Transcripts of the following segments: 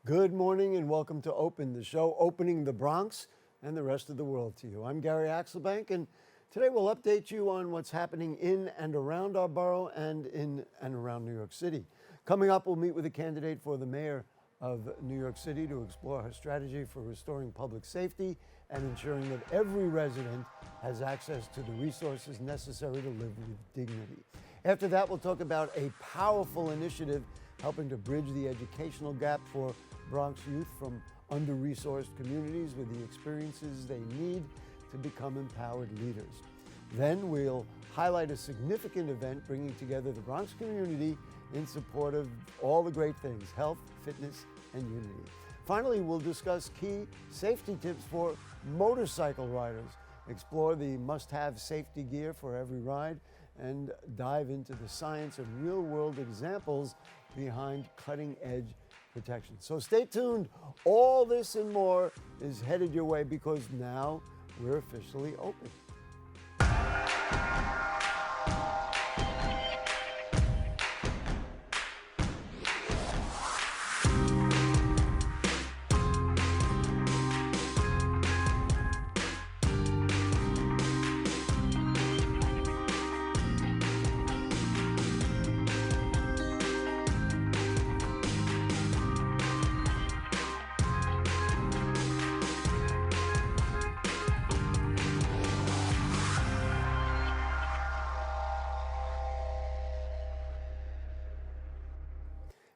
Good morning and welcome to Open, the show opening the Bronx and the rest of the world to you. I'm Gary Axelbank, and today we'll update you on what's happening in and around our borough and in and around New York City. Coming up, we'll meet with a candidate for the mayor of New York City to explore her strategy for restoring public safety and ensuring that every resident has access to the resources necessary to live with dignity. After that, we'll talk about a powerful initiative helping to bridge the educational gap for Bronx youth from under-resourced communities with the experiences they need to become empowered leaders. Then we'll highlight a significant event bringing together the Bronx community in support of all the great things: health, fitness, and unity. Finally, we'll discuss key safety tips for motorcycle riders, explore the must-have safety gear for every ride, and dive into the science and real-world examples behind cutting-edge protection. So stay tuned. All this and more is headed your way because now we're officially open.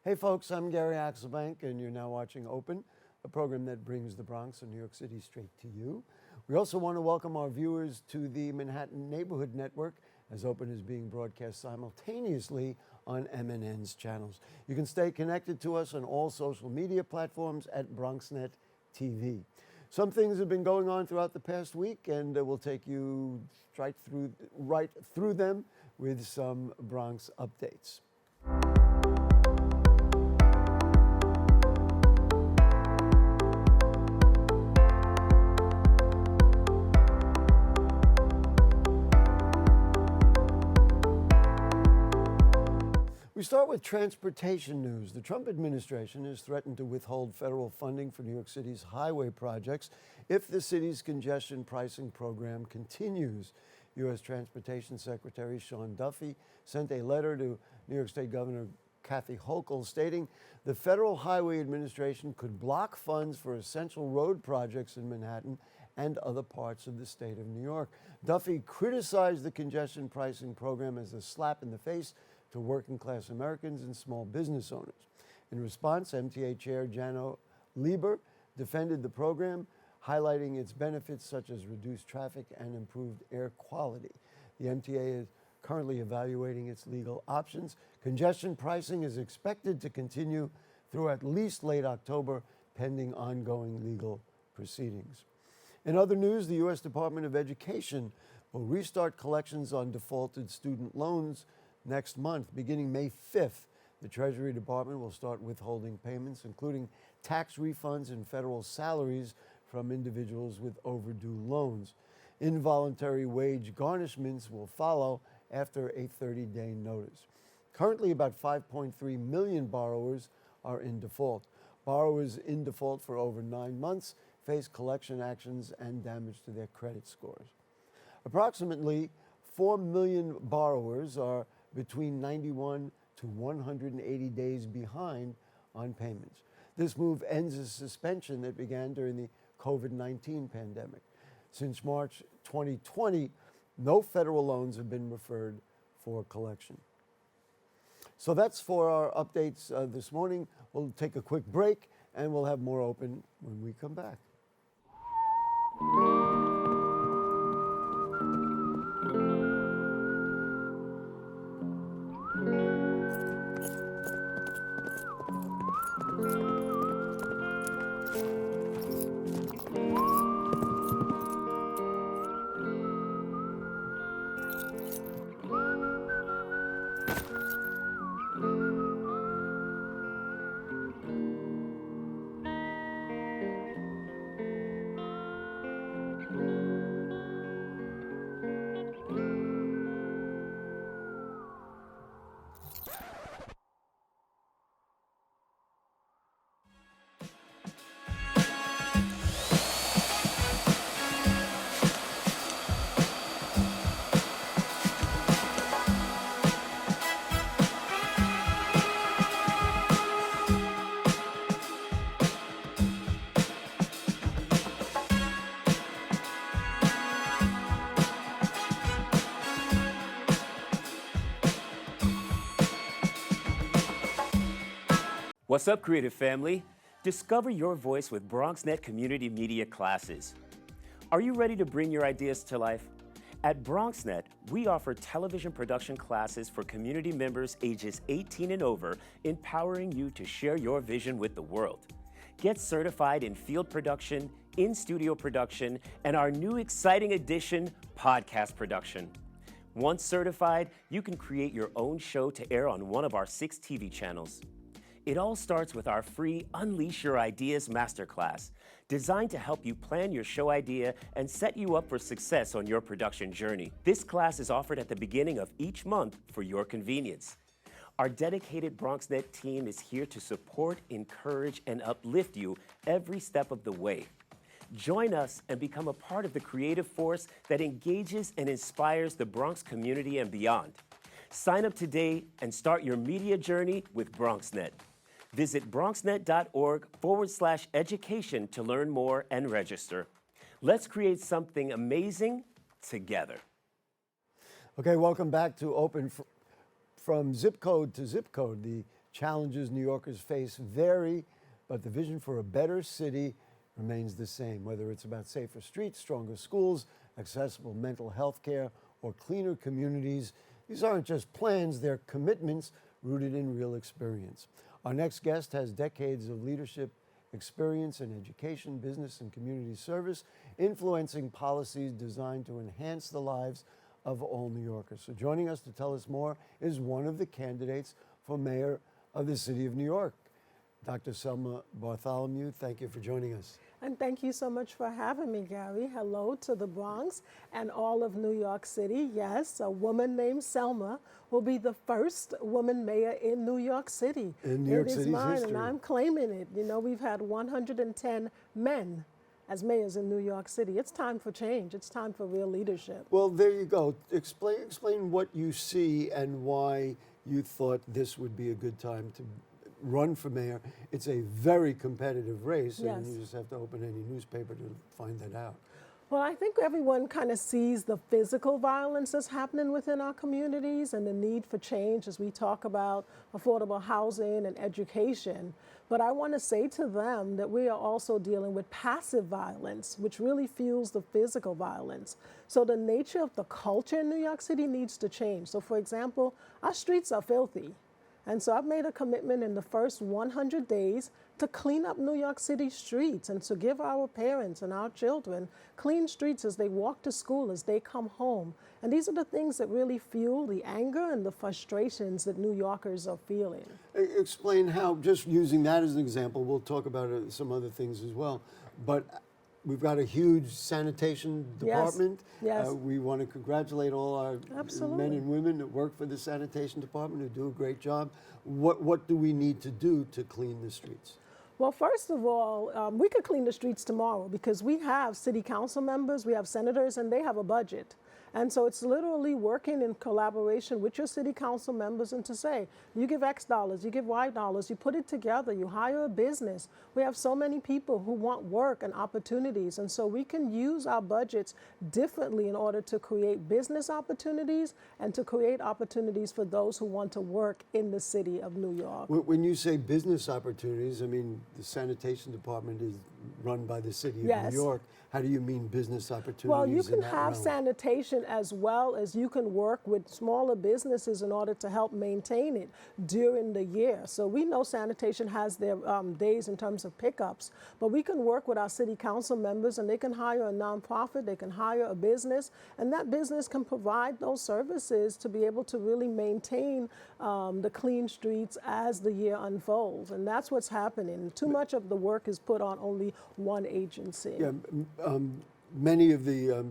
Hey folks, I'm Gary Axelbank, and you're now watching Open, a program that brings the Bronx and New York City straight to you. We also want to welcome our viewers to the Manhattan Neighborhood Network, as Open is being broadcast simultaneously on MNN's channels. You can stay connected to us on all social media platforms at BronxNet TV. Some things have been going on throughout the past week, and we'll take you right through them with some Bronx updates. We start with transportation news. The Trump administration has threatened to withhold federal funding for New York City's highway projects if the city's congestion pricing program continues. U.S. Transportation Secretary Sean Duffy sent a letter to New York State Governor Kathy Hochul stating the Federal Highway Administration could block funds for essential road projects in Manhattan and other parts of the state of New York. Duffy criticized the congestion pricing program as a slap in the face to working-class Americans and small business owners. In response, MTA Chair Jano Lieber defended the program, highlighting its benefits such as reduced traffic and improved air quality. The MTA is currently evaluating its legal options. Congestion pricing is expected to continue through at least late October, pending ongoing legal proceedings. In other news, the U.S. Department of Education will restart collections on defaulted student loans next month. Beginning May 5th, the Treasury Department will start withholding payments, including tax refunds and federal salaries from individuals with overdue loans. Involuntary wage garnishments will follow after a 30-day notice. Currently, about 5.3 million borrowers are in default. Borrowers in default for over 9 months face collection actions and damage to their credit scores. Approximately 4 million borrowers are between 91 to 180 days behind on payments. This move ends a suspension that began during the COVID-19 pandemic. Since March 2020, no federal loans have been referred for collection. So that's for our updates this morning. We'll take a quick break, and we'll have more Open when we come back. What's up, creative family? Discover your voice with BronxNet Community Media Classes. Are you ready to bring your ideas to life? At BronxNet, we offer television production classes for community members ages 18 and over, empowering you to share your vision with the world. Get certified in field production, in-studio production, and our new exciting addition, podcast production. Once certified, you can create your own show to air on one of our 6 TV channels. It all starts with our free Unleash Your Ideas Masterclass, designed to help you plan your show idea and set you up for success on your production journey. This class is offered at the beginning of each month for your convenience. Our dedicated BronxNet team is here to support, encourage, and uplift you every step of the way. Join us and become a part of the creative force that engages and inspires the Bronx community and beyond. Sign up today and start your media journey with BronxNet. Visit bronxnet.org/education to learn more and register. Let's create something amazing together. Okay, welcome back to Open. From zip code to zip code, the challenges New Yorkers face vary, but the vision for a better city remains the same, whether it's about safer streets, stronger schools, accessible mental health care, or cleaner communities. These aren't just plans, they're commitments rooted in real experience. Our next guest has decades of leadership experience in education, business, and community service, influencing policies designed to enhance the lives of all New Yorkers. So joining us to tell us more is one of the candidates for mayor of the city of New York, Dr. Selma Bartholomew. Thank you for joining us. And thank you so much for having me, Gary. Hello to the Bronx and all of New York City. Yes, a woman named Selma will be the first woman mayor in New York City. In New York City's City's mine, history. and I'm claiming it. You know, we've had 110 men as mayors in New York City. It's time for change. It's time for real leadership. Well, there you go. Explain what you see and why you thought this would be a good time to run for mayor. It's a very competitive race, Yes. and you just have to open any newspaper to find that out. Well, I think everyone kind of sees the physical violence that's happening within our communities and the need for change as we talk about affordable housing and education. But I want to say to them that we are also dealing with passive violence, which really fuels the physical violence. So the nature of the culture in New York City needs to change. So for example, our streets are filthy. And so I've made a commitment in the first 100 days to clean up New York City streets and to give our parents and our children clean streets as they walk to school, as they come home. And these are the things that really fuel the anger and the frustrations that New Yorkers are feeling. Explain how, just using that as an example, we'll talk about some other things as well, but we've got a huge sanitation department. Yes. We want to congratulate all our Absolutely. men and women that work for the sanitation department who do a great job. What do we need to do to clean the streets? Well, first of all, we could clean the streets tomorrow because we have city council members, we have senators, and they have a budget. And so it's literally working in collaboration with your city council members and to say, you give X dollars, you give Y dollars, you put it together, you hire a business. We have so many people who want work and opportunities. And so we can use our budgets differently in order to create business opportunities and to create opportunities for those who want to work in the city of New York. When you say business opportunities, I mean, the sanitation department is run by the city of Yes. New York. How do you mean business opportunities? Well, you in can that have realm? sanitation as well as you can work with smaller businesses in order to help maintain it during the year. So we know sanitation has their days in terms of pickups, but we can work with our city council members and they can hire a nonprofit, they can hire a business, and that business can provide those services to be able to really maintain the clean streets as the year unfolds. And that's what's happening. Too much of the work is put on only one agency. Yeah, many of the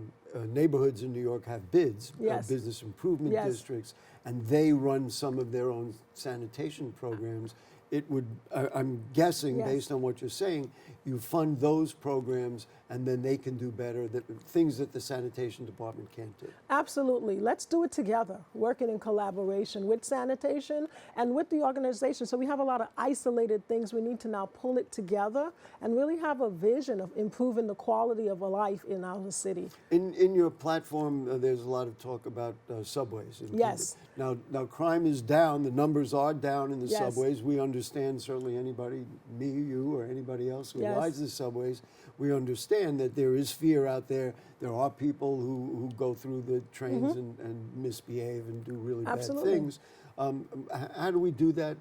neighborhoods in New York have bids, Yes. business improvement Yes. districts, and they run some of their own sanitation programs. It would, I'm guessing, Yes. based on what you're saying, you fund those programs, and then they can do better, things that the sanitation department can't do. Absolutely. Let's do it together, working in collaboration with sanitation and with the organization. So we have a lot of isolated things. We need to now pull it together and really have a vision of improving the quality of life in our city. In your platform, there's a lot of talk about subways. Yes. Now, crime is down. The numbers are down in the Yes. subways. We understand, certainly anybody, me, you, or anybody else who Yes. rides the subways, we understand that there is fear out there. There are people who go through the trains and misbehave and do really Absolutely. bad things. How do we do that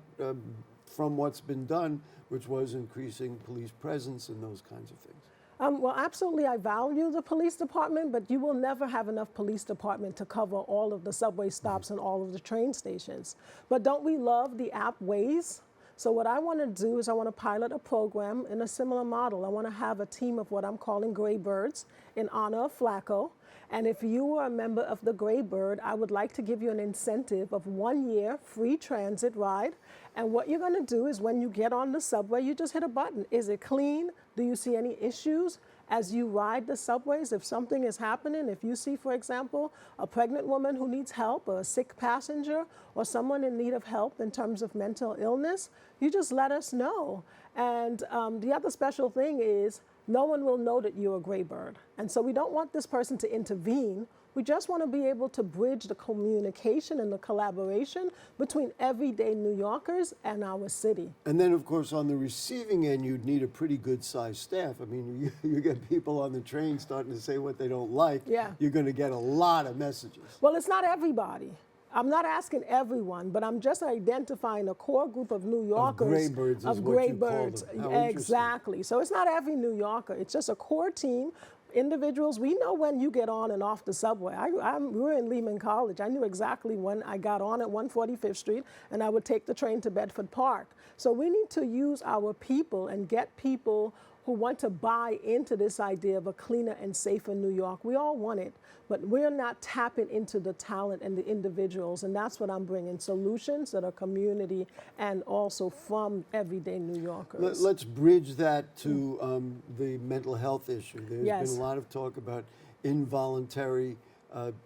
from what's been done, which was increasing police presence and those kinds of things? Well, absolutely, I value the police department, but you will never have enough police department to cover all of the subway stops and all of the train stations. But don't we love the app Waze? So what I want to do is I want to pilot a program in a similar model. I want to have a team of what I'm calling Gray Birds in honor of Flacco. And if you are a member of the Gray Bird, I would like to give you an incentive of 1 year free transit ride. And what you're going to do is when you get on the subway, you just hit a button. Is it clean? Do you see any issues? As you ride the subways, if something is happening, if you see, for example, a pregnant woman who needs help, or a sick passenger, or someone in need of help in terms of mental illness, you just let us know. And the other special thing is no one will know that you're a Gray Bird. And so we don't want this person to intervene. We just want to be able to bridge the communication and the collaboration between everyday New Yorkers and our city. And then, of course, on the receiving end, you'd need a pretty good-sized staff. I mean, you get people on the train starting to say what they don't like. Yeah. You're going to get a lot of messages. Well, it's not everybody. I'm not asking everyone, but I'm just identifying a core group of New Yorkers. Gray Birds is what you call them. How interesting. Exactly. So it's not every New Yorker. It's just a core team. Individuals, we know when you get on and off the subway. We were in Lehman College. I knew exactly when I got on at 145th Street and I would take the train to Bedford Park. So we need to use our people and get people who want to buy into this idea of a cleaner and safer New York. We all want it, but we're not tapping into the talent and the individuals, and that's what I'm bringing, solutions that are community and also from everyday New Yorkers. Let's bridge that to the mental health issue. There's Yes. been a lot of talk about involuntary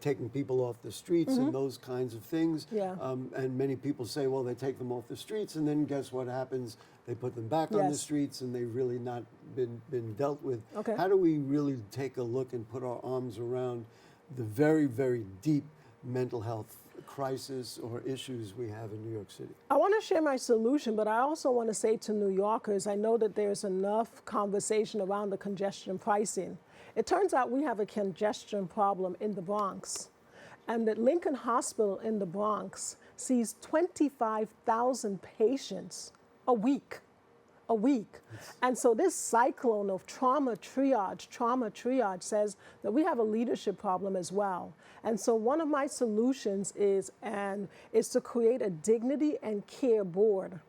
taking people off the streets and those kinds of things. Yeah. And many people say, well, they take them off the streets, and then guess what happens? They put them back on the Yes. streets, and they've really not been dealt with. Okay. How do we really take a look and put our arms around the very, very deep mental health crisis or issues we have in New York City? I want to share my solution, but I also want to say to New Yorkers, I know that there's enough conversation around the congestion pricing. It turns out we have a congestion problem in the Bronx, and that Lincoln Hospital in the Bronx sees 25,000 patients a week. And so this cyclone of trauma triage says that we have a leadership problem as well. And so one of my solutions is to create a dignity and care board.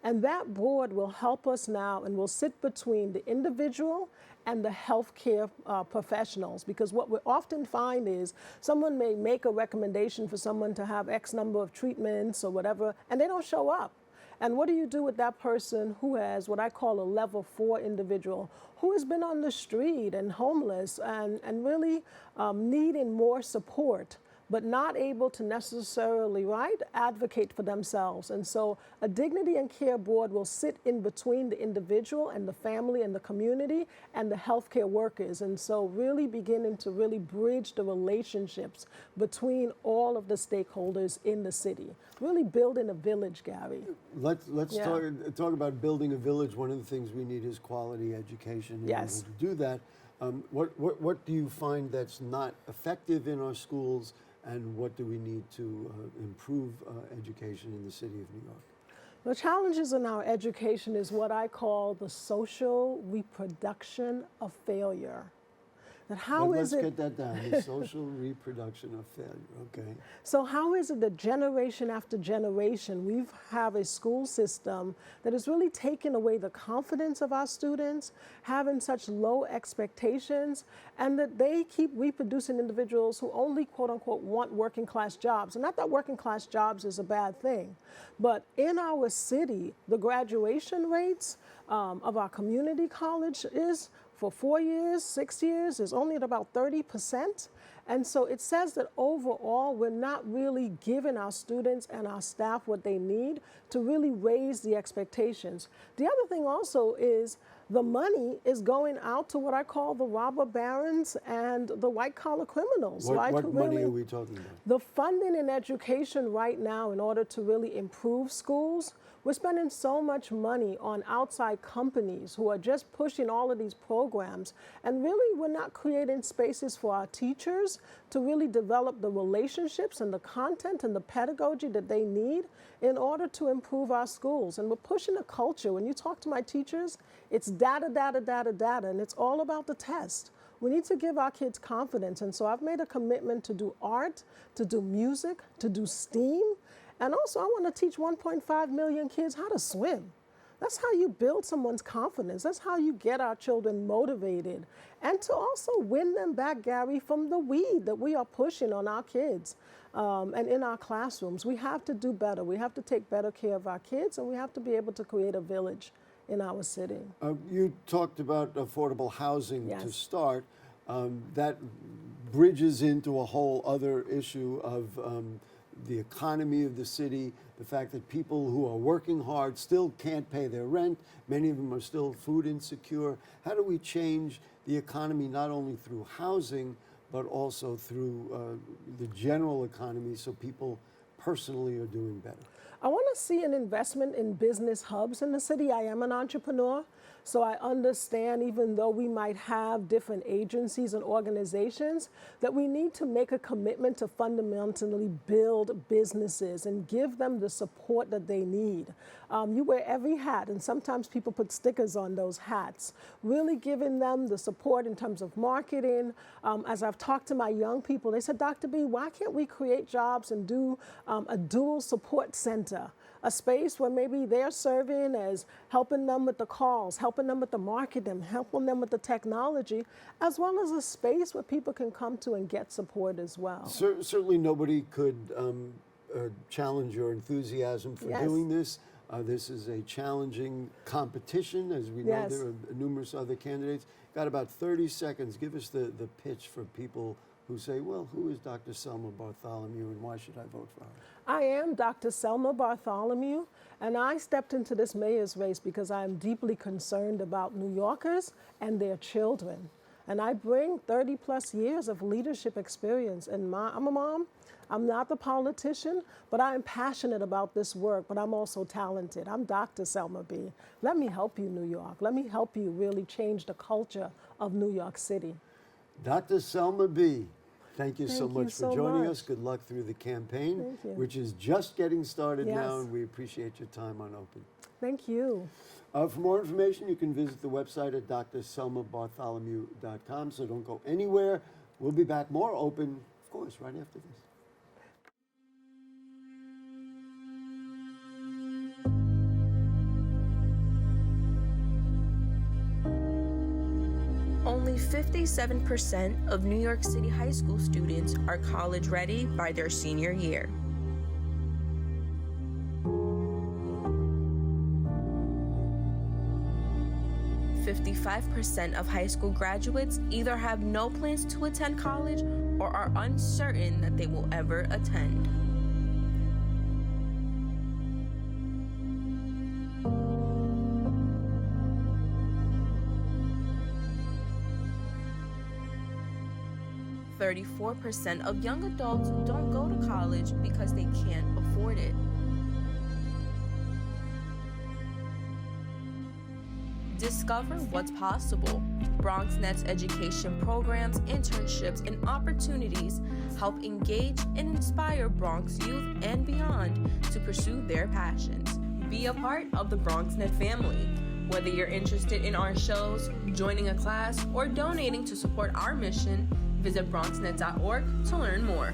And that board will help us now and will sit between the individual and the healthcare professionals, because what we often find is someone may make a recommendation for someone to have X number of treatments or whatever, and they don't show up. And what do you do with that person who has what I call a level 4 individual, who has been on the street and homeless and really needing more support, but not able to necessarily, advocate for themselves? And so a dignity and care board will sit in between the individual and the family and the community and the healthcare workers. And so really beginning to really bridge the relationships between all of the stakeholders in the city. Really building a village, Gary. Let's Yeah. talk about building a village. One of the things we need is quality education. Yes. To do that, what do you find that's not effective in our schools, and what do we need to improve education in the city of New York? The challenges in our education is what I call the social reproduction of failure. That how is Let's it? get that down. The social reproduction of failure. Okay. So how is it that generation after generation we have a school system that is really taking away the confidence of our students, having such low expectations, and that they keep reproducing individuals who only quote unquote want working class jobs. And not that working class jobs is a bad thing, but in our city, the graduation rates of our community college is for 4 years, 6 years, is only at about 30%. And so it says that overall, we're not really giving our students and our staff what they need to really raise the expectations. The other thing also is the money is going out to what I call the robber barons and the white collar criminals. What money are we talking about? The funding in education right now, in order to really improve schools, we're spending so much money on outside companies who are just pushing all of these programs, and really we're not creating spaces for our teachers to really develop the relationships and the content and the pedagogy that they need in order to improve our schools. And we're pushing a culture. When you talk to my teachers, it's data, data, data, data, and it's all about the test. We need to give our kids confidence, and so I've made a commitment to do art, to do music, to do STEAM, and also I want to teach 1.5 million kids how to swim. That's how you build someone's confidence. That's how you get our children motivated. And to also win them back, Gary, from the weed that we are pushing on our kids and in our classrooms. We have to do better. We have to take better care of our kids, and we have to be able to create a village in our city. You talked about affordable housing Yes. to start. That bridges into a whole other issue of the economy of the city, the fact that people who are working hard still can't pay their rent. Many of them are still food insecure. How do we change the economy not only through housing, but also through the general economy so people personally are doing better? I want to see an investment in business hubs in the city. I am an entrepreneur, so I understand, even though we might have different agencies and organizations, that we need to make a commitment to fundamentally build businesses and give them the support that they need. You wear every hat, and sometimes people put stickers on those hats, really giving them the support in terms of marketing. As I've talked to my young people, they said, Dr. B, why can't we create jobs and do a dual support center? A space where maybe they're serving as helping them with the calls, helping them with the marketing, helping them with the technology, as well as a space where people can come to and get support as well. Certainly nobody could challenge your enthusiasm for Yes. doing this. This is a challenging competition. As we know, Yes. there are numerous other candidates. Got about 30 seconds. Give us the pitch for people who say, well, who is Dr. Selma Bartholomew and why should I vote for her? I am Dr. Selma Bartholomew, and I stepped into this mayor's race because I am deeply concerned about New Yorkers and their children. And I bring 30 plus years of leadership experience. And I'm a mom. I'm not the politician, but I am passionate about this work, but I'm also talented. I'm Dr. Selma B. Let me help you, New York. Let me help you really change the culture of New York City. Dr. Selma B., thank you so Thank you much so for joining much. us. Good luck through the campaign, Thank you. which is just getting started Yes. now, and we appreciate your time on Open. Thank you. For more information, you can visit the website at drselmabartholomew.com, so don't go anywhere. We'll be back more Open, of course, right after this. Only 57% of New York City high school students are college ready by their senior year. "55% of high school graduates either have no plans to attend college or are uncertain that they will ever attend. "34% of young adults don't go to college because they can't afford it. Discover what's possible. BronxNet's education programs, internships, and opportunities help engage and inspire Bronx youth and beyond to pursue their passions. Be a part of the BronxNet family. Whether you're interested in our shows, joining a class, or donating to support our mission, visit BronxNet.org to learn more.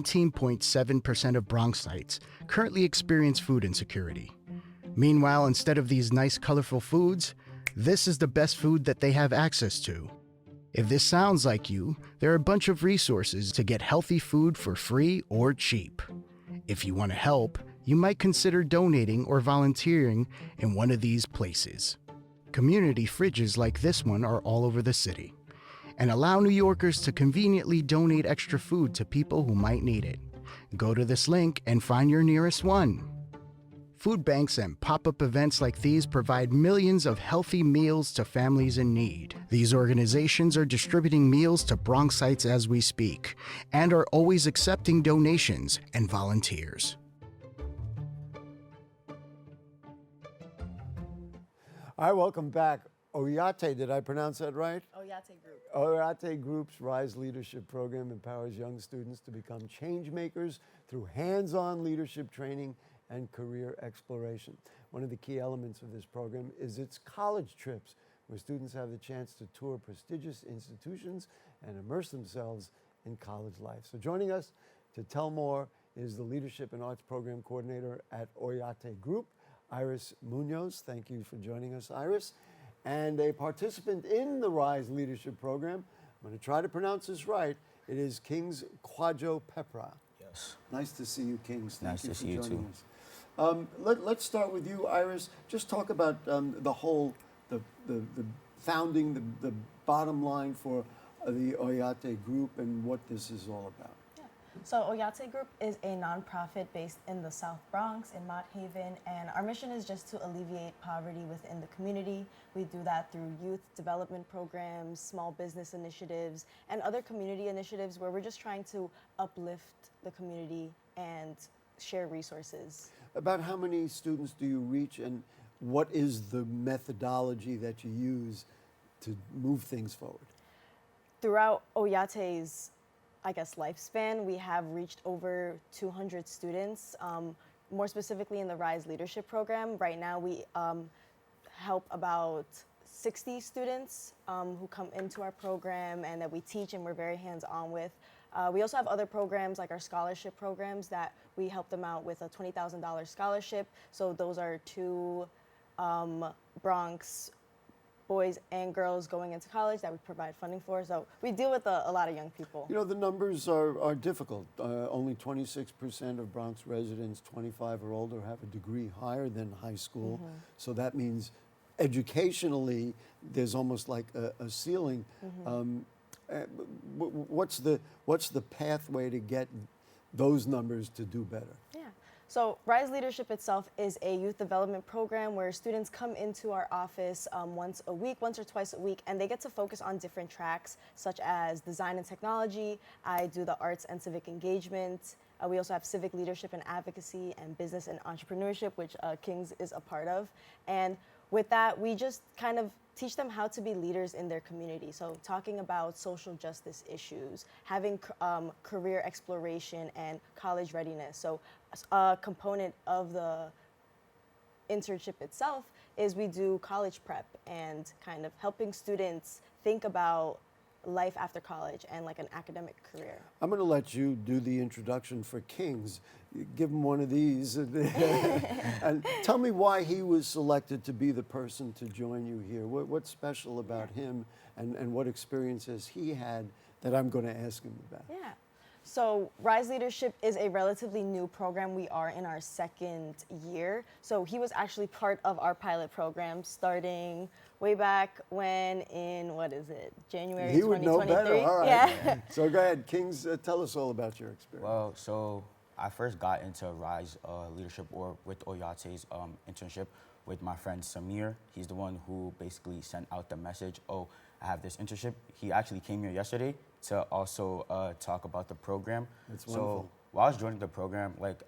.7% of Bronxites currently experience food insecurity. Meanwhile, instead of these nice, colorful foods, this is the best food that they have access to. If this sounds like you, there are a bunch of resources to get healthy food for free or cheap. If you want to help, you might consider donating or volunteering in one of these places. Community fridges like this one are all over the city, and allow New Yorkers to conveniently donate extra food to people who might need it. Go to this link and find your nearest one. Food banks and pop-up events like these provide millions of healthy meals to families in need. These organizations are distributing meals to Bronxites as we speak, and are always accepting donations and volunteers. All right, welcome back. Oyate, did I pronounce that right? Oyate Group. Oyate Group's Rise Leadership Program empowers young students to become change makers through hands-on leadership training and career exploration. One of the key elements of this program is its college trips, where students have the chance to tour prestigious institutions and immerse themselves in college life. So joining us to tell more is the Leadership and Arts Program Coordinator at Oyate Group, Iris Munoz. Thank you for joining us, Iris. And a participant in the Rise Leadership Program, I'm going to try to pronounce this right, it is King's Kuadjo Peprah. Yes. Nice to see you, Kings. Thank Nice you to for see you joining too. us. Let's start with you, Iris. Just talk about the whole, the founding, the bottom line for the Oyate Group and what this is all about. So Oyate Group is a nonprofit based in the South Bronx in Mott Haven, and our mission is just to alleviate poverty within the community. We do that through youth development programs, small business initiatives, and other community initiatives where we're just trying to uplift the community and share resources. About how many students do you reach, and what is the methodology that you use to move things forward? Throughout Oyate's lifespan, we have reached over 200 students. More specifically in the Rise Leadership Program, right now we help about 60 students who come into our program and that we teach and we're very hands-on with. We also have other programs like our scholarship programs that we help them out with a $20,000 scholarship. So those are two Bronx boys and girls going into college that we provide funding for. So we deal with a lot of young people. You know, the numbers are difficult. Only 26% of Bronx residents 25 or older have a degree higher than high school. Mm-hmm. So that means educationally, there's almost like a ceiling. Mm-hmm. What's the pathway to get those numbers to do better? Yeah. So Rise Leadership itself is a youth development program where students come into our office once or twice a week, and they get to focus on different tracks such as design and technology. I do the arts and civic engagement. We also have civic leadership and advocacy and business and entrepreneurship, which Kings is a part of. And with that, we just kind of teach them how to be leaders in their community. So talking about social justice issues, having career exploration and college readiness. So a component of the internship itself is we do college prep and kind of helping students think about life after college and like an academic career. I'm going to let you do the introduction for Kings. Give him one of these. And tell me why he was selected to be the person to join you here. What's special about him and what experiences he had that I'm going to ask him about? Yeah. So Rise Leadership is a relatively new program. We are in our second year. So he was actually part of our pilot program starting way back when in, January 2023? He would know better, all right. Yeah. So go ahead, Kings, tell us all about your experience. Well, so I first got into Rise leadership or with Oyate's internship with my friend Samir. He's the one who basically sent out the message, oh, I have this internship. He actually came here yesterday to also talk about the program. That's wonderful. So while I was joining the program, like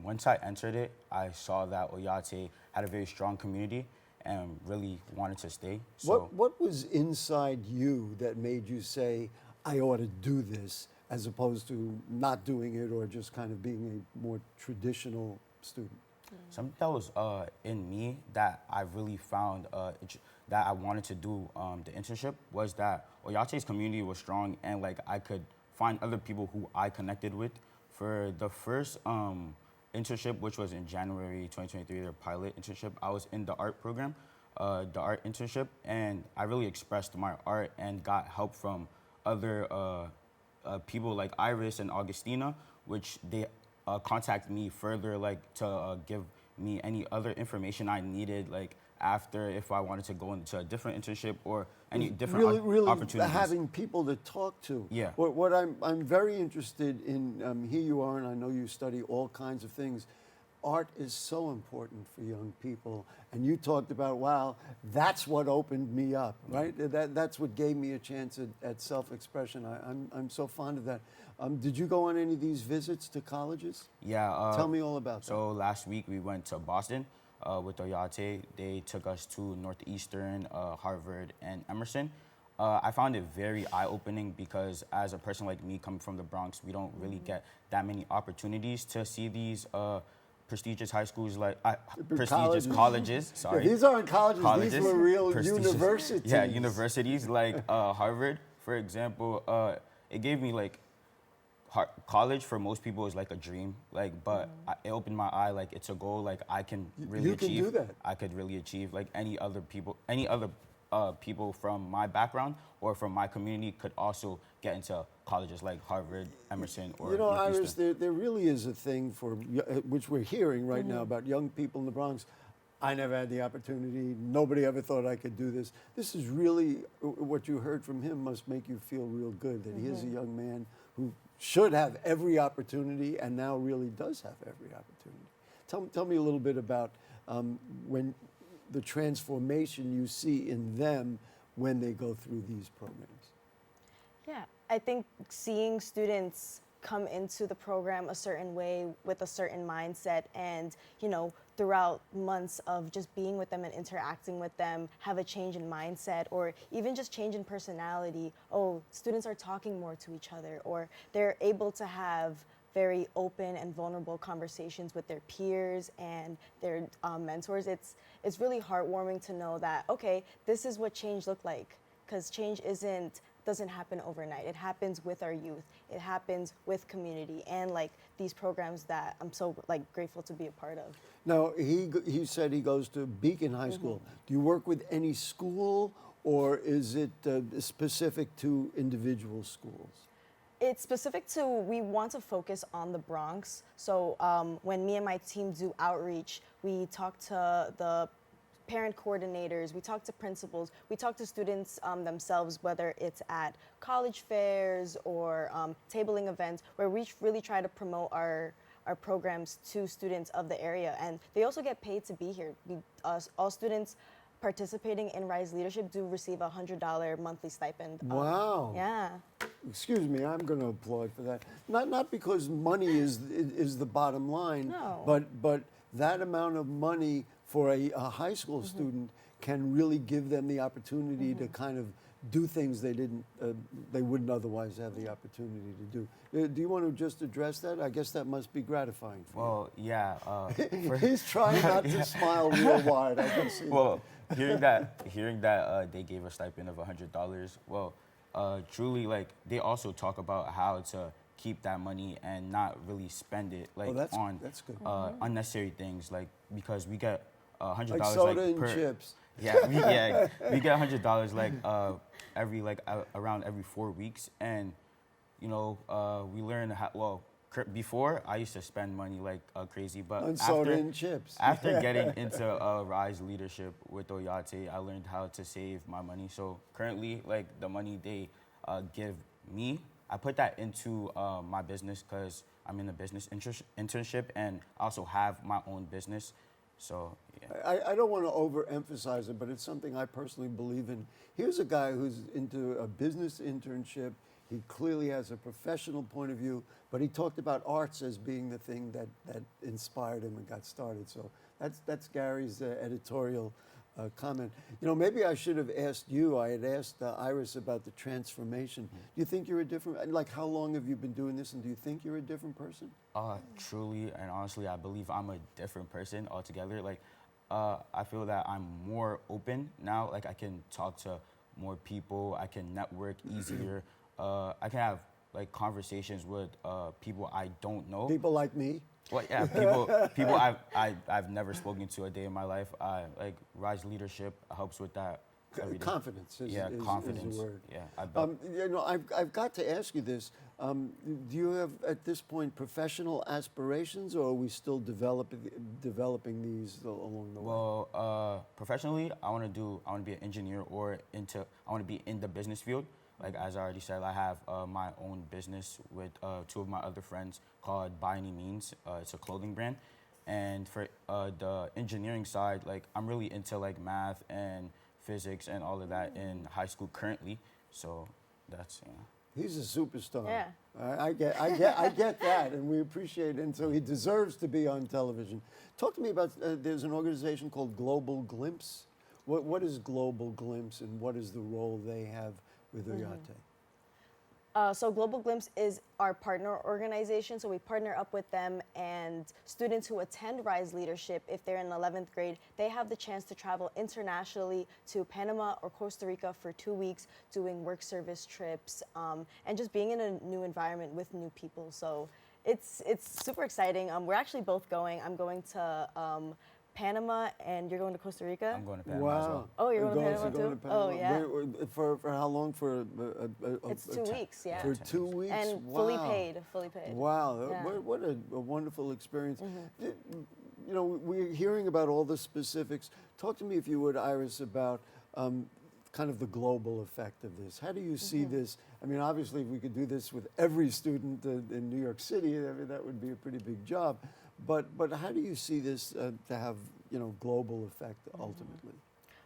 once I entered it, I saw that Oyate had a very strong community and really wanted to stay. So What was inside you that made you say, I ought to do this, as opposed to not doing it or just kind of being a more traditional student? something that was in me that I really found that I wanted to do the internship was that Oyate's community was strong and like I could find other people who I connected with. For the first internship, which was in January 2023, their pilot internship, I was in the art program, the art internship, and I really expressed my art and got help from other people like Iris and Augustina, which they contacted me further, like to give me any other information I needed, like after if I wanted to go into a different internship or any different really opportunities. having people to talk to. Yeah. What I'm very interested in, here you are, and I know you study all kinds of things. Art is so important for young people, and you talked about, wow, that's what opened me up, right? That's what gave me a chance at self-expression. I'm so fond of that. Did you go on any of these visits to colleges? Yeah. Tell me all about that. So last week we went to Boston with Oyate. They took us to Northeastern, Harvard, and Emerson. I found it very eye-opening because as a person like me coming from the Bronx, we don't really get that many opportunities to see these prestigious high schools, like prestigious colleges. Sorry, Yeah, these aren't colleges. These were real prestigious- universities. Yeah, universities like Harvard, for example. It gave me like college for most people is like a dream, like, but it opened my eye, like it's a goal, like I can really You can achieve. do that. I could really achieve, like any other people from my background or from my community could also get into colleges like Harvard, Emerson, or You know, Iris, Northeastern. there really is a thing for, which we're hearing right now about young people in the Bronx. I never had the opportunity. Nobody ever thought I could do this. This is really, what you heard from him must make you feel real good that he is a young man who should have every opportunity and now really does have every opportunity. Tell me a little bit about when the transformation you see in them when they go through these programs. Yeah, I think seeing students come into the program a certain way with a certain mindset and, you know, throughout months of just being with them and interacting with them, have a change in mindset or even just change in personality. Oh, students are talking more to each other, or they're able to have very open and vulnerable conversations with their peers and their mentors. It's really heartwarming to know that, okay, this is what change looked like, because change doesn't happen overnight. It happens with our youth. It happens with community and like these programs that I'm so like grateful to be a part of. Now, he said he goes to Beacon High School. Do you work with any school, or is it specific to individual schools? It's specific to, we want to focus on the Bronx. So when me and my team do outreach, we talk to the parent coordinators, we talk to principals, we talk to students themselves, whether it's at college fairs or tabling events, where we really try to promote our programs to students of the area. And they also get paid to be here. All students participating in Rise Leadership do receive a $100 monthly stipend. Wow. Yeah. Excuse me, I'm going to applaud for that. Not because money is the bottom line, No. but that amount of money for a high school student can really give them the opportunity to kind of do things they wouldn't otherwise have the opportunity to do. Do you want to just address that? I guess that must be gratifying for Well, yeah. He's trying not to smile real wide. I can see. Well, hearing that they gave a stipend of $100. Well, truly, like they also talk about how to keep that money and not really spend it like that's on good. unnecessary things, like because we get $100 Like soda like and per chips. Yeah, we get $100 like around every 4 weeks, and you know we learn how. Before I used to spend money like crazy, but On soda and chips. After getting into Rise Leadership with Oyate, I learned how to save my money. So currently, like the money they give me, I put that into my business because I'm in a business internship, and I also have my own business. So, yeah. I don't want to overemphasize it, but it's something I personally believe in. Here's a guy who's into a business internship. He clearly has a professional point of view, but he talked about arts as being the thing that inspired him and got started. So that's Gary's editorial comment. You know, maybe I should have asked you. I had asked Iris about the transformation. Do you think you're a different, like how long have you been doing this, and do you think you're a different person? Truly and honestly, I believe I'm a different person altogether. Like, I feel that I'm more open now. Like, I can talk to more people. I can network easier. I can have like conversations with people I don't know. People like me? Well, yeah, people I've never spoken to a day in my life. Like, Rise Leadership helps with that. Every day. Confidence is confidence. a word. Yeah, you know, I've got to ask you this. Do you have, at this point, professional aspirations, or are we still developing these along the way? Well, professionally, I want to be an engineer, or I want to be in the business field. Like, as I already said, I have my own business with two of my other friends called By Any Means. It's a clothing brand. And for the engineering side, like, I'm really into like math and physics and all of that in high school currently. So that's, you know. He's a superstar. Yeah. I get that, and we appreciate it. And so he deserves to be on television. Talk to me about, there's an organization called Global Glimpse. What is Global Glimpse, and what is the role they have with Oyate? So Global Glimpse is our partner organization. So we partner up with them, and students who attend Rise Leadership, if they're in 11th grade, they have the chance to travel internationally to Panama or Costa Rica for 2 weeks, doing work service trips, and just being in a new environment with new people. So it's super exciting. We're actually both going. I'm going to Panama, and you're going to Costa Rica? I'm going to Panama as well. Oh, you're going to Panama too? Oh, yeah. For how long? For it's 2 weeks, yeah. For 2 weeks? And fully paid. Wow, Yeah. what a wonderful experience. You know, we're hearing about all the specifics. Talk to me, if you would, Iris, about kind of the global effect of this. How do you see this? I mean, obviously, if we could do this with every student in New York City, I mean, that would be a pretty big job. But how do you see this to have, you know, global effect ultimately?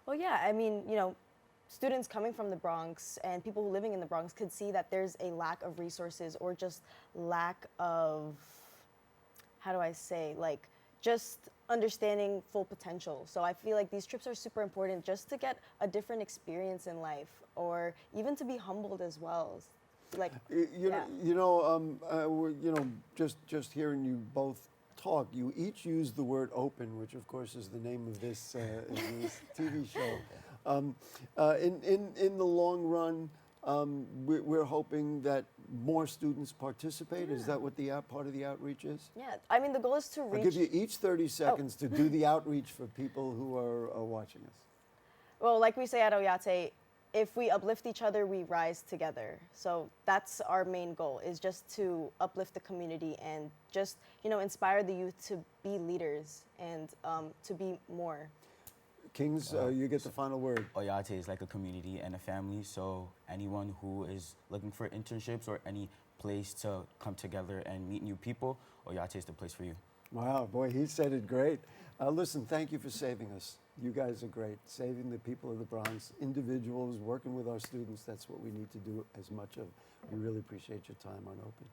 Well, yeah, I mean, you know, students coming from the Bronx and people living in the Bronx could see that there's a lack of resources, or just lack of, how do I say, like, just understanding full potential. So I feel like these trips are super important just to get a different experience in life, or even to be humbled as well. Like, just hearing you both talk, you each use the word open, which of course is the name of this, this TV show. In the long run, we're hoping that more students participate. Is that what the part of the outreach is? Yeah, I mean, the goal is to reach... I'll give you each 30 seconds to do the outreach for people who are watching us. Well, like we say at Oyate, if we uplift each other, we rise together. So that's our main goal, is just to uplift the community and just, you know, inspire the youth to be leaders and to be more. Kings, you get the final word. Oyate is like a community and a family, so anyone who is looking for internships or any place to come together and meet new people, Oyate is the place for you. Wow, boy, he said it great. Listen, thank you for saving us. You guys are great. Saving the people of the Bronx, individuals, working with our students, that's what we need to do as much of. We really appreciate your time on Open.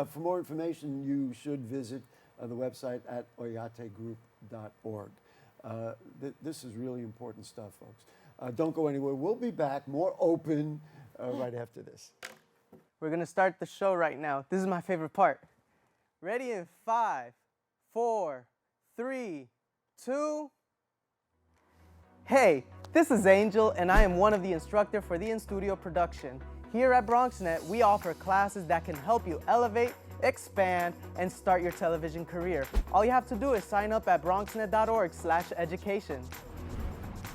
For more information, you should visit the website at oyategroup.org. This is really important stuff, folks. Don't go anywhere. We'll be back, more Open, right after this. We're going to start the show right now. This is my favorite part. Ready in 5, 4, 3, 2. Hey, this is Angel, and I am one of the instructors for the in-studio production. Here at BronxNet, we offer classes that can help you elevate, expand, and start your television career. All you have to do is sign up at bronxnet.org/education.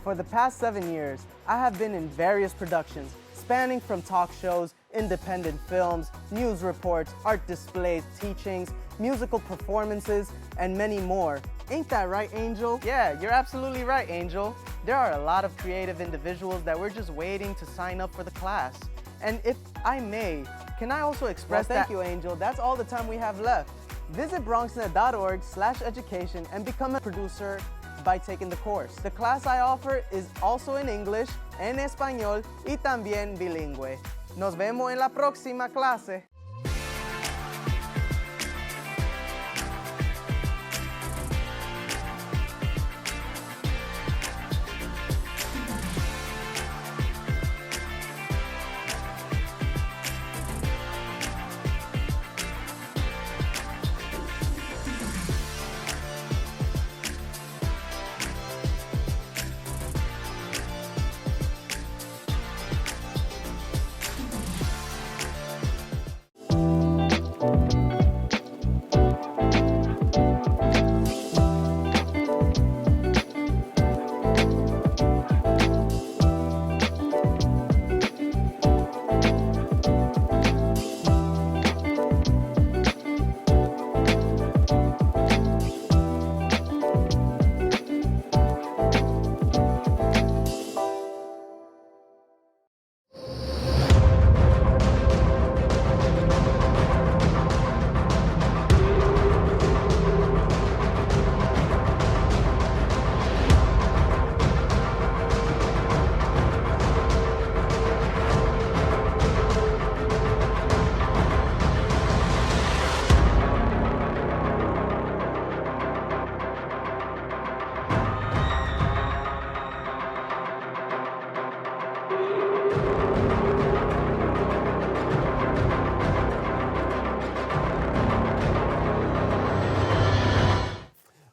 For the past 7 years, I have been in various productions, spanning from talk shows, independent films, news reports, art displays, teachings, musical performances, and many more. Ain't that right, Angel? Yeah, you're absolutely right, Angel. There are a lot of creative individuals that we're just waiting to sign up for the class. And if I may, Can I also express thank you, Angel? That's all the time we have left. Visit BronxNet.org/education and become a producer by taking the course. The class I offer is also in English, en español y también bilingüe. Nos vemos en la próxima clase.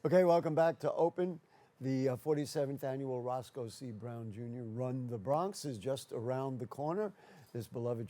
Okay, welcome back to Open. The 47th annual Roscoe C. Brown Jr. Run the Bronx is just around the corner. This beloved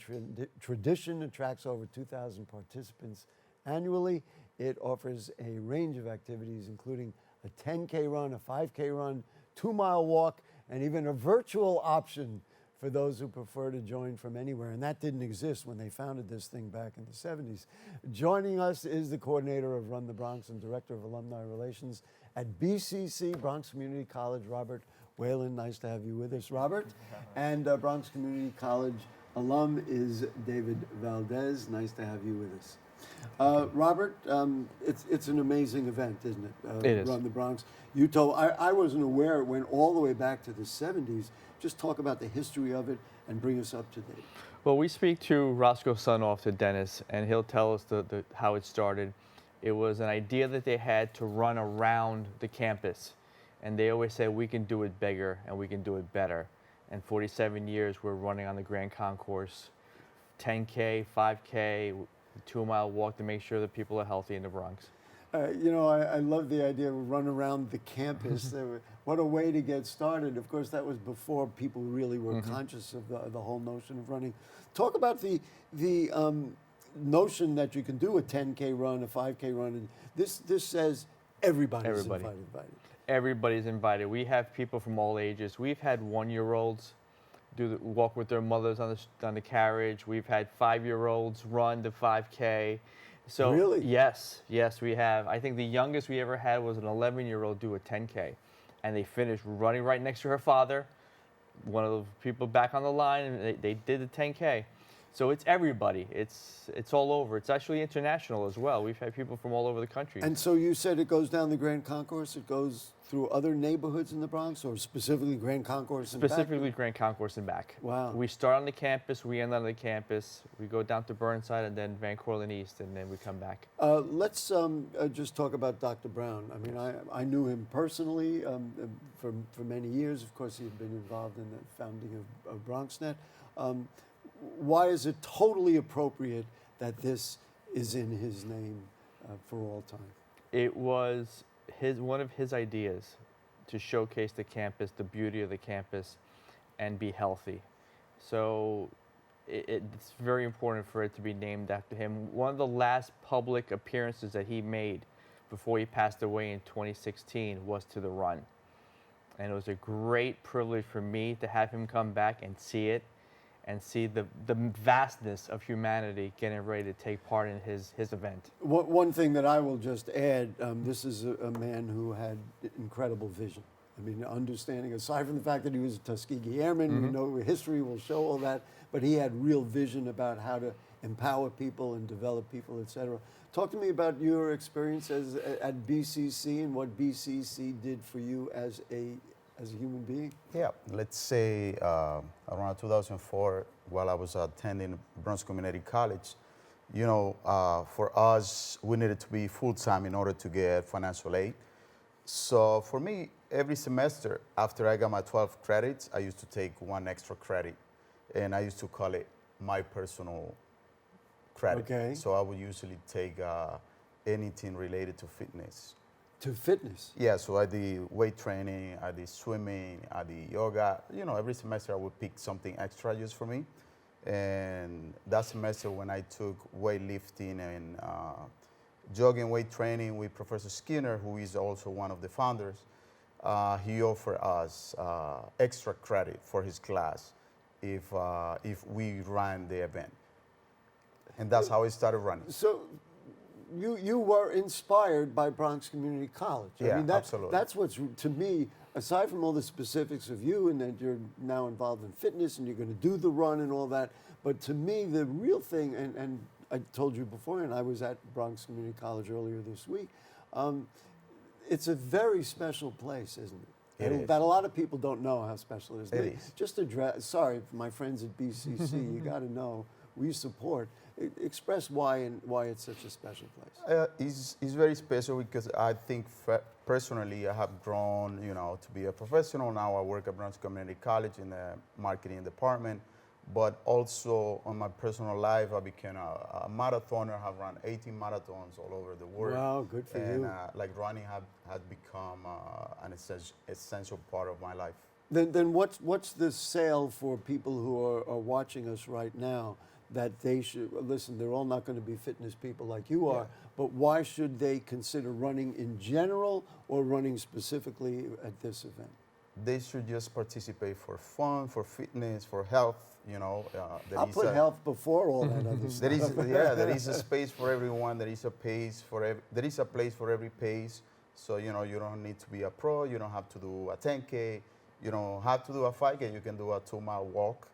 tradition attracts over 2,000 participants annually. It offers a range of activities, including a 10K run, a 5K run, 2-mile walk, and even a virtual option for those who prefer to join from anywhere. And that didn't exist when they founded this thing back in the 70s. Joining us is the coordinator of Run the Bronx and director of alumni relations at BCC, Bronx Community College, Robert Whelan. Nice to have you with us, Robert. And Bronx Community College alum is Deivid Valdez. Nice to have you with us. Robert, it's an amazing event, isn't it? It is. Run the Bronx. You told, I wasn't aware it went all the way back to the 70s. Just talk about the history of it and bring us up to date. Well, we speak to Roscoe's son off to Dennis, and he'll tell us how it started. It was an idea that they had to run around the campus, and they always say we can do it bigger and we can do it better. And 47 years we're running on the Grand Concourse, 10K, 5K, 2-mile walk to make sure that people are healthy in the Bronx. You know, I love the idea of run around the campus. What a way to get started. Of course, that was before people really were conscious of the whole notion of running. Talk about the notion that you can do a 10K run, a 5K run. And this says everybody's invited. Everybody's invited. We have people from all ages. We've had 1-year-olds walk with their mothers on the carriage. We've had 5-year-olds run the 5K. So really? Yes, we have. I think the youngest we ever had was an 11-year-old do a 10K, and they finished running right next to her father, one of the people back on the line, and they did the 10K. So it's everybody. It's all over. It's actually international as well. We've had people from all over the country. And so you said it goes down the Grand Concourse. It goes through other neighborhoods in the Bronx, or specifically Grand Concourse and back? Specifically Grand Concourse and back. Wow. We start on the campus, we end on the campus, we go down to Burnside and then Van Cortlandt East, and then we come back. Let's just talk about Dr. Brown. I mean, I knew him personally for many years. Of course, he had been involved in the founding of BronxNet. Why is it totally appropriate that this is in his name for all time? It was one of his ideas to showcase the campus, the beauty of the campus, and be healthy. So it's very important for it to be named after him. One of the last public appearances that he made before he passed away in 2016 was to the run. And it was a great privilege for me to have him come back and see it, and see the vastness of humanity getting ready to take part in his event. One thing that I will just add, this is a man who had incredible vision. I mean, understanding, aside from the fact that he was a Tuskegee Airman, we know history will show all that, but he had real vision about how to empower people and develop people, et cetera. Talk to me about your experience at BCC and what BCC did for you as a human being. Yeah, let's say around 2004, while I was attending Bronx Community College, you know, for us, we needed to be full-time in order to get financial aid. So for me, every semester after I got my 12 credits, I used to take one extra credit, and I used to call it my personal credit. Okay. So I would usually take anything related to fitness. To fitness? Yeah, so I did weight training, I did swimming, I did yoga. You know, every semester I would pick something extra just for me. And that semester when I took weightlifting and jogging weight training with Professor Skinner, who is also one of the founders, he offered us extra credit for his class if we ran the event. And that's how I started running. So you were inspired by Bronx Community College. Yeah, I mean, absolutely. That's what's, to me, aside from all the specifics of you and that you're now involved in fitness and you're going to do the run and all that, but to me, the real thing, and I told you before, and I was at Bronx Community College earlier this week, it's a very special place, isn't it? It is. That a lot of people don't know how special it is. It is. Just address, sorry, my friends at BCC, you got to know, we support. Express why it's such a special place. It's very special because I think personally I have grown, you know, to be a professional. Now I work at Bronx Community College in the marketing department, but also on my personal life I became a marathoner. I have run 18 marathons all over the world. Wow, good for and, you. Like running has become an essential part of my life. Then what's the sale for people who are watching us right now? That they should, listen, they're all not going to be fitness people like you are, but why should they consider running in general or running specifically at this event? They should just participate for fun, for fitness, for health, you know. I'll put health before all that other stuff. There is a space for everyone, there is a place for every pace. So, you know, you don't need to be a pro, you don't have to do a 10K, you don't have to do a 5K, you can do a 2-mile walk.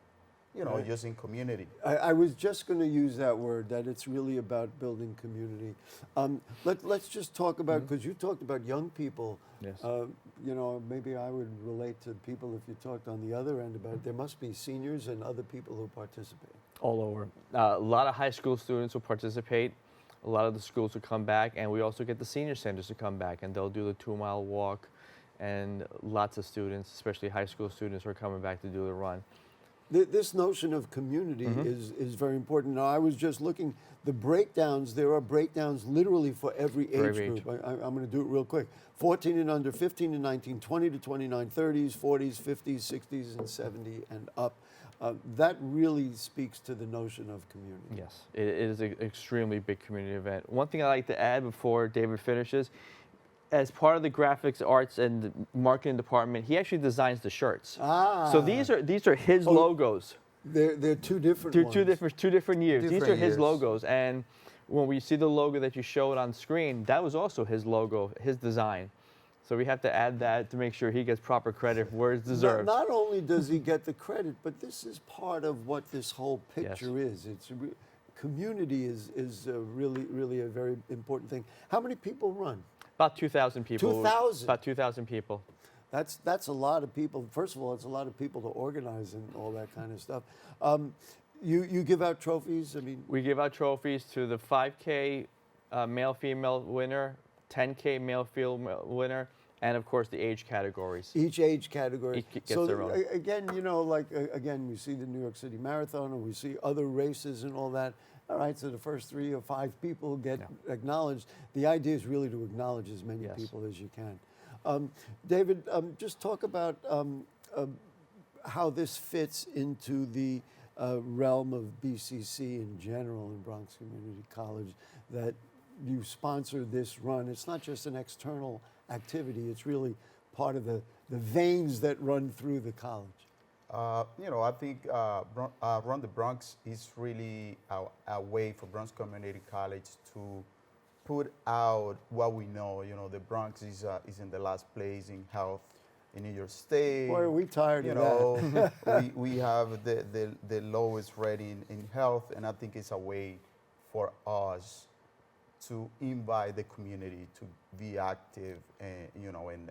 You know, just in community. I was just going to use that word, that it's really about building community. Let's just talk about, because you talked about young people. Yes. You know, maybe I would relate to people if you talked on the other end about it. There must be seniors and other people who participate. All over. A lot of high school students will participate. A lot of the schools will come back, and we also get the senior centers to come back, and they'll do the 2-mile walk, and lots of students, especially high school students, are coming back to do the run. This notion of community is very important. Now, I was just looking, the breakdowns, there are breakdowns literally for every age group. I'm going to do it real quick. 14 and under, 15 to 19, 20 to 29, 30s, 40s, 50s, 60s, and 70 and up. That really speaks to the notion of community. Yes, it is an extremely big community event. One thing I'd like to add before David finishes, as part of the graphics, arts, and the marketing department, he actually designs the shirts. So these are his logos. They're two different ones. Two different years. These are his years. logos. And when we see the logo that you showed on screen, that was also his logo, his design. So we have to add that to make sure he gets proper credit where it's deserved. Not only does he get the credit, but this is part of what this whole picture is. It's community is really a very important thing. How many people run? About 2,000 people. 2,000? About 2,000 people. That's a lot of people. First of all, it's a lot of people to organize and all that kind of stuff. You give out trophies? I mean, we give out trophies to the 5K male-female winner, 10K male-female winner, and of course the age categories. Each age category. Each gets their own. Again, you know, like again, we see the New York City Marathon, and we see other races and all that. All right, so the first 3 or 5 people get acknowledged. The idea is really to acknowledge as many people as you can. David, just talk about how this fits into the realm of BCC in general in Bronx Community College, that you sponsor this run. It's not just an external activity, it's really part of the veins that run through the college. You know, I think Run the Bronx is really a way for Bronx Community College to put out what we know. You know, the Bronx is in the last place in health, in New York State. Boy, are we tired you of know, we have the lowest rating in health, and I think it's a way for us to invite the community to be active, and you know, and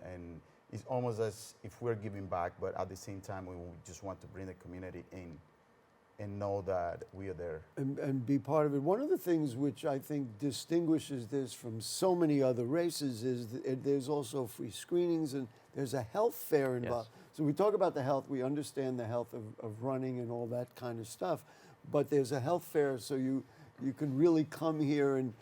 it's almost as if we're giving back, but at the same time, we just want to bring the community in and know that we are there. And be part of it. One of the things which I think distinguishes this from so many other races is that there's also free screenings and there's a health fair involved. Yes. So we talk about the health, we understand the health of running and all that kind of stuff, but there's a health fair, so you can really come here and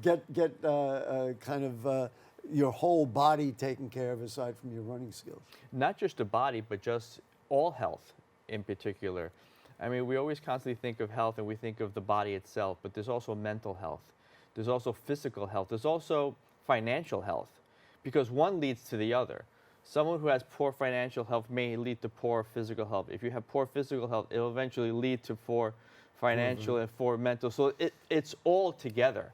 get kind of your whole body taken care of aside from your running skills. Not just the body, but just all health in particular. I mean, we always constantly think of health and we think of the body itself, but there's also mental health. There's also physical health. There's also financial health, because one leads to the other. Someone who has poor financial health may lead to poor physical health. If you have poor physical health, it'll eventually lead to poor financial and poor mental. So it's all together.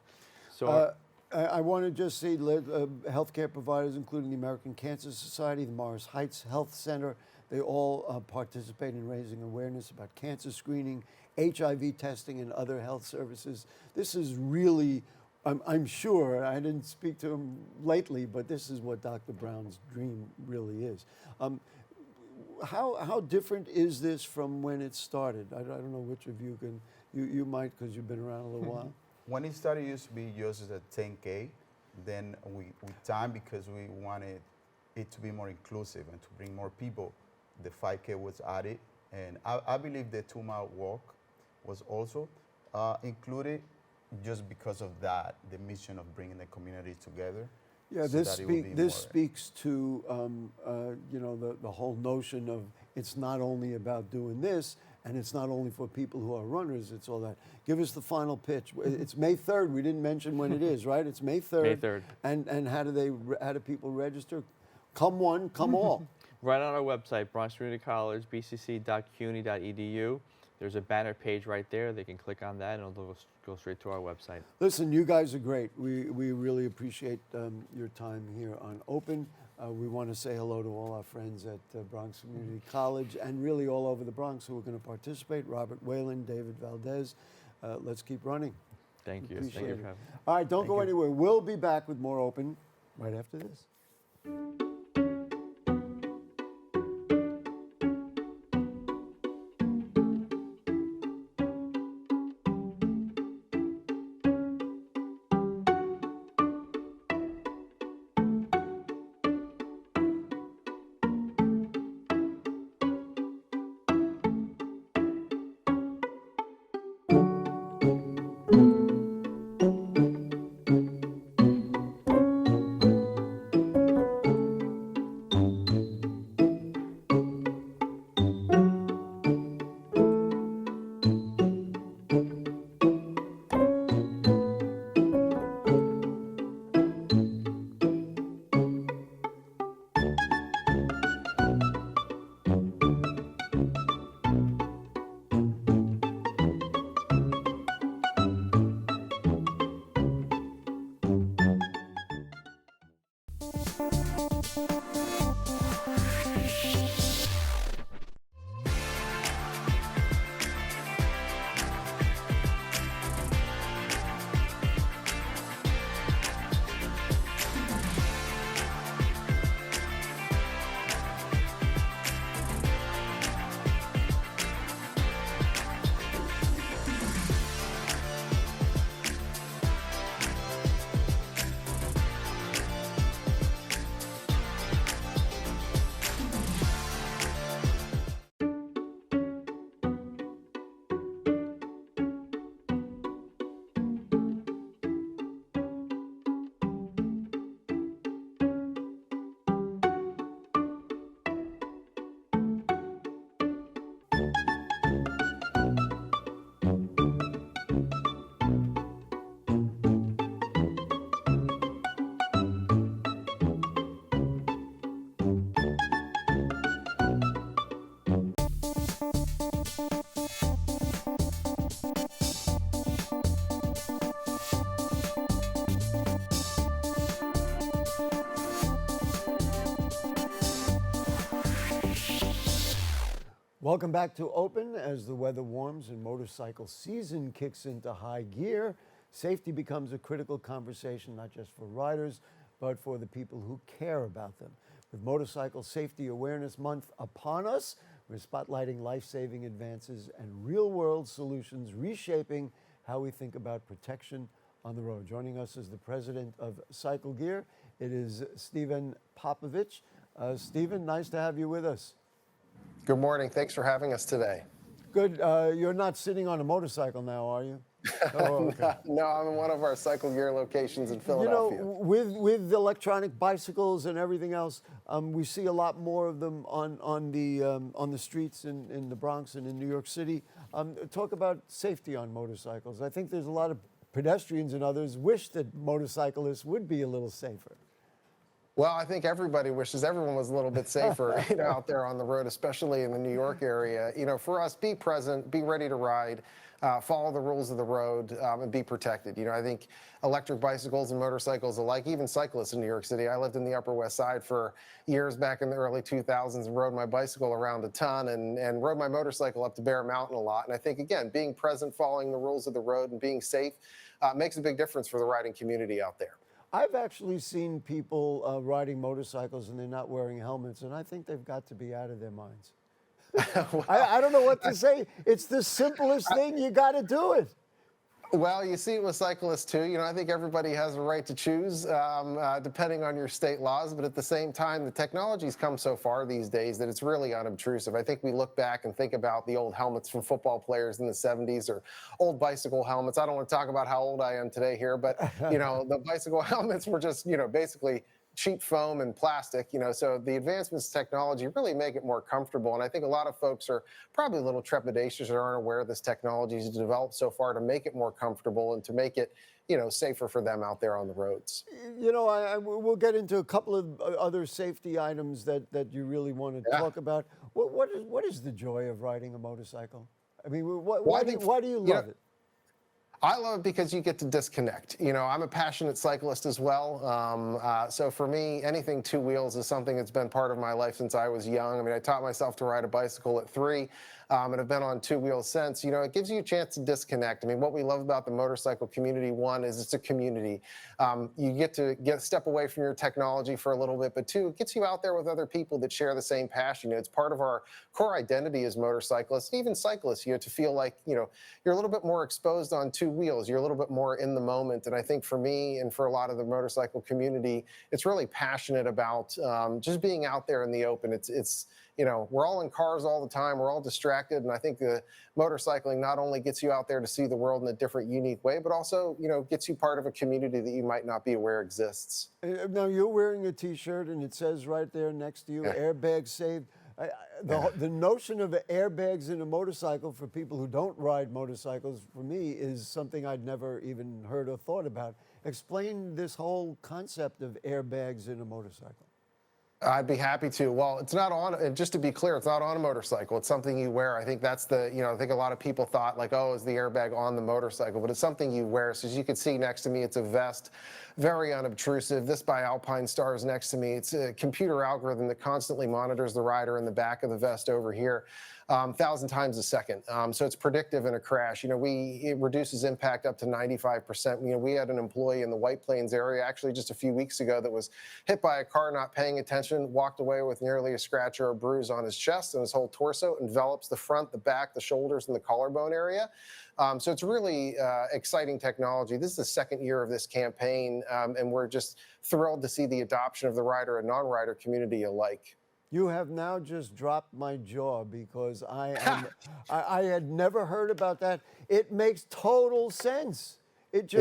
So I want to just say healthcare providers, including the American Cancer Society, the Morris Heights Health Center, they all participate in raising awareness about cancer screening, HIV testing, and other health services. This is really, I'm sure, I didn't speak to him lately, but this is what Dr. Brown's dream really is. How different is this from when it started? I don't know which of you can, you might because you've been around a little while. When it started, it used to be just as a 10K. Then with time, because we wanted it to be more inclusive and to bring more people, the 5K was added. And I believe the 2-mile walk was also included just because of that, the mission of bringing the community together. Yeah, so this speaks to you know, the whole notion of it's not only about doing this, and it's not only for people who are runners, it's all that. Give us the final pitch. It's May 3rd. We didn't mention when it is, right? It's May 3rd. May 3rd. And how do people register? Come one, come all. right on our website, Bronx Community College, bcc.cuny.edu. There's a banner page right there. They can click on that and it'll go straight to our website. Listen, you guys are great. We really appreciate your time here on Open. We want to say hello to all our friends at Bronx Community College and really all over the Bronx who are going to participate. Robert Whelan, Deivid, Valdez. Let's keep running. Thank you. Appreciate Thank you it. for having me. All right, don't go anywhere. We'll be back with more Open right after this. Welcome back to Open. As the weather warms and motorcycle season kicks into high gear, safety becomes a critical conversation not just for riders, but for the people who care about them. With Motorcycle Safety Awareness Month upon us, we're spotlighting life-saving advances and real-world solutions reshaping how we think about protection on the road. Joining us is the president of Cycle Gear. It is Stevan Popovich. Stevan, nice to have you with us. Good morning. Thanks for having us today. Good. You're not sitting on a motorcycle now, are you? Oh, okay. No, I'm in one of our Cycle Gear locations in Philadelphia. You know, with electronic bicycles and everything else, we see a lot more of them on the streets in the Bronx and in New York City. Talk about safety on motorcycles. I think there's a lot of pedestrians and others wish that motorcyclists would be a little safer. Well, I think everybody wishes everyone was a little bit safer, out there on the road, especially in the New York area. For us, be present, be ready to ride, follow the rules of the road, and be protected. I think electric bicycles and motorcycles alike, even cyclists in New York City. I lived in the Upper West Side for years back in the early 2000s and rode my bicycle around a ton and rode my motorcycle up to Bear Mountain a lot. And I think, again, being present, following the rules of the road, and being safe makes a big difference for the riding community out there. I've actually seen people riding motorcycles and they're not wearing helmets, and I think they've got to be out of their minds. Well, I don't know what to say. It's the simplest thing. You got to do it. Well, you see it with cyclists too. I think everybody has a right to choose, depending on your state laws. But at the same time, the technology's come so far these days that it's really unobtrusive. I think we look back and think about the old helmets from football players in the 70s or old bicycle helmets. I don't want to talk about how old I am today here, but the bicycle helmets were just, basically cheap foam and plastic, so the advancements in technology really make it more comfortable. And I think a lot of folks are probably a little trepidatious or aren't aware this technology has developed so far to make it more comfortable and to make it, safer for them out there on the roads. We'll get into a couple of other safety items that you really want to talk about. What is the joy of riding a motorcycle? I mean, why do you love it? I love it because you get to disconnect. I'm a passionate cyclist as well. So for me, anything two wheels is something that's been part of my life since I was young. I mean, I taught myself to ride a bicycle at 3. And have been on two wheels since. It gives you a chance to disconnect. I mean, what we love about the motorcycle community, one, is it's a community. You get to step away from your technology for a little bit, but two, it gets you out there with other people that share the same passion. It's part of our core identity as motorcyclists, even cyclists, to feel like, you're a little bit more exposed on two wheels. You're a little bit more in the moment. And I think for me and for a lot of the motorcycle community, it's really passionate about just being out there in the open. It's we're all in cars all the time. We're all distracted. And I think the motorcycling not only gets you out there to see the world in a different, unique way, but also, gets you part of a community that you might not be aware exists. Now, you're wearing a T-shirt and it says right there next to you, "Airbags saved." The notion of airbags in a motorcycle for people who don't ride motorcycles, for me, is something I'd never even heard or thought about. Explain this whole concept of airbags in a motorcycle. I'd be happy to. Well, it's not on, and just to be clear, it's not on a motorcycle. It's something you wear. I think that's I think a lot of people thought like, oh, is the airbag on the motorcycle? But it's something you wear. So as you can see next to me, it's a vest, very unobtrusive. This by Alpine Stars next to me. It's a computer algorithm that constantly monitors the rider in the back of the vest over here. 1,000 times a second. So it's predictive in a crash. It reduces impact up to 95%. We had an employee in the White Plains area actually just a few weeks ago that was hit by a car not paying attention, walked away with nearly a scratch or a bruise on his chest, and his whole torso envelops the front, the back, the shoulders, and the collarbone area. So it's really exciting technology. This is the second year of this campaign, and we're just thrilled to see the adoption of the rider and non-rider community alike. You have now just dropped my jaw because I had never heard about that. It makes total sense. It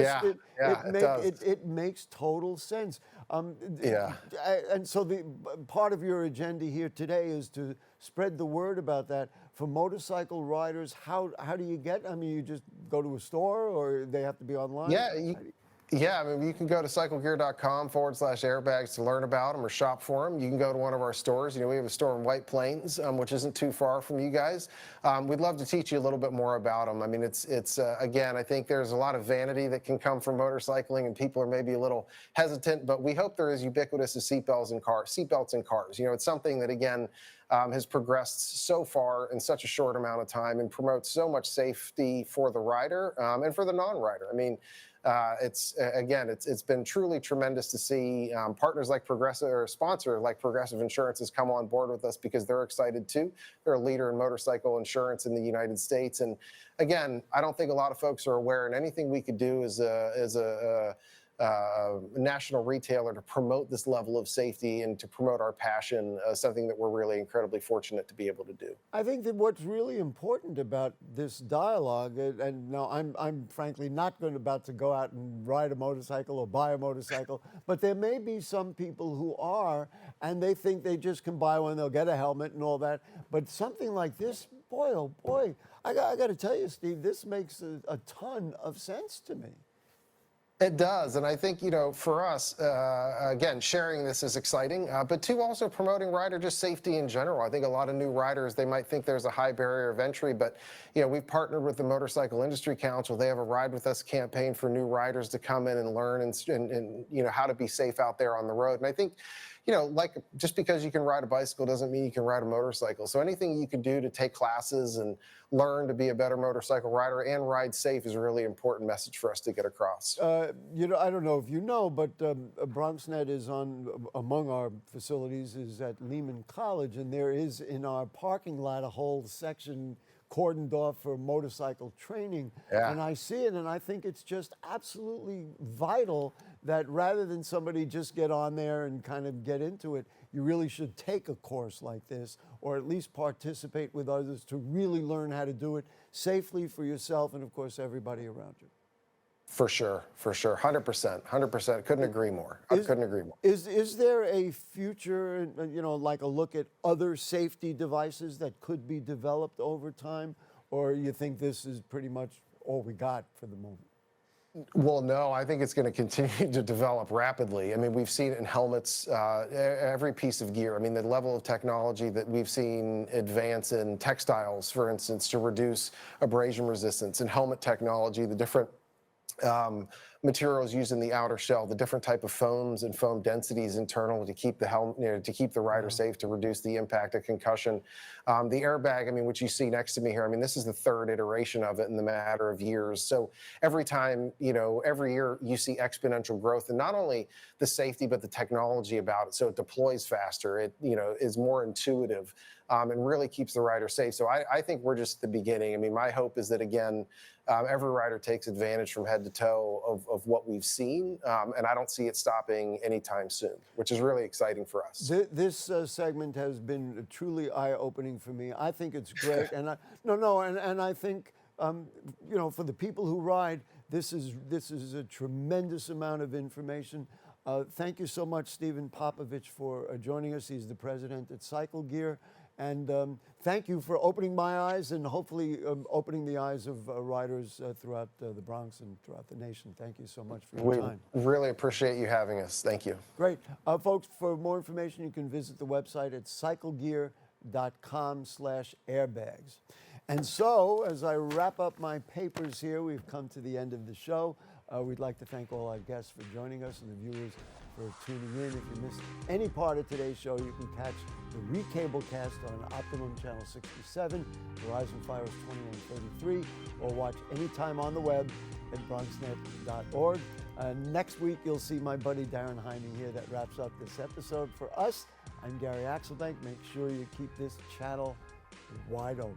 makes total sense. And so the part of your agenda here today is to spread the word about that for motorcycle riders. How do you get? I mean, you just go to a store, or they have to be online? Yeah, I mean, you can go to cyclegear.com/airbags to learn about them or shop for them. You can go to one of our stores. You know, we have a store in White Plains, which isn't too far from you guys. We'd love to teach you a little bit more about them. I mean, it's again, I think there's a lot of vanity that can come from motorcycling, and people are maybe a little hesitant, but we hope they're as ubiquitous as seatbelts in cars. You know, it's something that, again, has progressed so far in such a short amount of time and promotes so much safety for the rider and for the non-rider. I mean, it's been truly tremendous to see partners like Progressive, or sponsors like Progressive Insurance, has come on board with us because they're excited too. They're a leader in motorcycle insurance in the United States, and again, I don't think a lot of folks are aware. And anything we could do as a national retailer to promote this level of safety and to promote our passion, something that we're really incredibly fortunate to be able to do. I think that what's really important about this dialogue, and now I'm frankly not about to go out and ride a motorcycle or buy a motorcycle, but there may be some people who are, and they think they just can buy one, they'll get a helmet and all that. But something like this, boy, oh boy, I got to tell you, Steve, this makes a ton of sense to me. It does, and I think, you know, for us, again, sharing this is exciting, but two, also promoting rider just safety in general. I think a lot of new riders, they might think there's a high barrier of entry, but, you know, we've partnered with the Motorcycle Industry Council. They have a Ride With Us campaign for new riders to come in and learn and you know, how to be safe out there on the road. And I think, you know, like, just because you can ride a bicycle doesn't mean you can ride a motorcycle. So anything you can do to take classes and learn to be a better motorcycle rider and ride safe is a really important message for us to get across. You know, I don't know if you know, but BronxNet is among our facilities is at Lehman College, and there is in our parking lot a whole section cordoned off for motorcycle training. Yeah. And I see it, and I think it's just absolutely vital that rather than somebody just get on there and kind of get into it, you really should take a course like this, or at least participate with others to really learn how to do it safely for yourself and, of course, everybody around you. For sure, 100%. Couldn't agree more. Couldn't agree more. Is there a future, you know, like a look at other safety devices that could be developed over time, or you think this is pretty much all we got for the moment? Well, no, I think it's going to continue to develop rapidly. I mean, we've seen it in helmets, every piece of gear. I mean, the level of technology that we've seen advance in textiles, for instance, to reduce abrasion resistance, and helmet technology, the different materials used in the outer shell, the different type of foams and foam densities internal to keep the helmet, you know, to keep the rider safe, to reduce the impact of concussion. The airbag, I mean, which you see next to me here, I mean, this is the third iteration of it in the matter of years. So every time, you know, every year you see exponential growth, and not only the safety, but the technology about it. So it deploys faster, it, you know, is more intuitive, and really keeps the rider safe. So I think we're just at the beginning. I mean, my hope is that, again, every rider takes advantage from head to toe of what we've seen, and I don't see it stopping anytime soon, which is really exciting for us. This segment has been truly eye-opening for me. I think it's great, and I think you know, for the people who ride, this is a tremendous amount of information. Thank you so much, Stevan Popovich, for joining us. He's the president at Cycle Gear. And thank you for opening my eyes and hopefully opening the eyes of riders throughout the Bronx and throughout the nation. Thank you so much for your time. We really appreciate you having us. Thank you. Great. Folks, for more information, you can visit the website at cyclegear.com/airbags. And so, as I wrap up my papers here, we've come to the end of the show. We'd like to thank all our guests for joining us and the viewers for tuning in. If you missed any part of today's show, you can catch the Recablecast on Optimum Channel 67, Verizon Fios 2133, or watch anytime on the web at BronxNet.org. Next week, you'll see my buddy Darren Heine here. That wraps up this episode. For us, I'm Gary Axelbank. Make sure you keep this channel wide open.